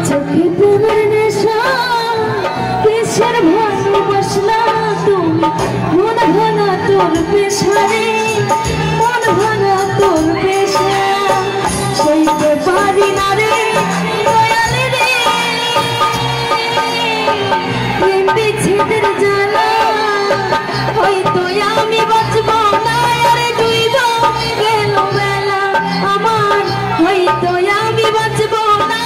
চোখে প্রেমের নেশা কিসের ভালোবাসলা তুমি মন ভাঙা তোর পেশারে মন ভাঙা তোর পেশা সইতে পারি না রে দয়ালে রে প্রেম বিচ্ছেদের জ্বালা হয়তো আমি বাঁচব না আর দুই গেল বেলা আমার হয়তো আমি বাঁচব না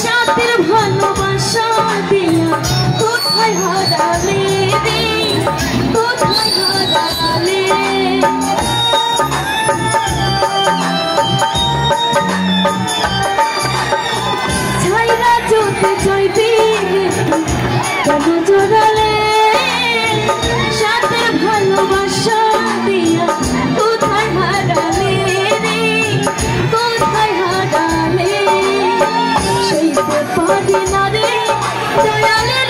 সাথের ভালোবাসা দিয়া কোথায় হারালে রে কোথায় হারালে ছাইরা চলতে চাইবি কেন জড়ালে সাথের ভালোবাসা দিয়া কোথায় হারালে রে কোথায় হারালে সইতে পারি না রে দয়ালে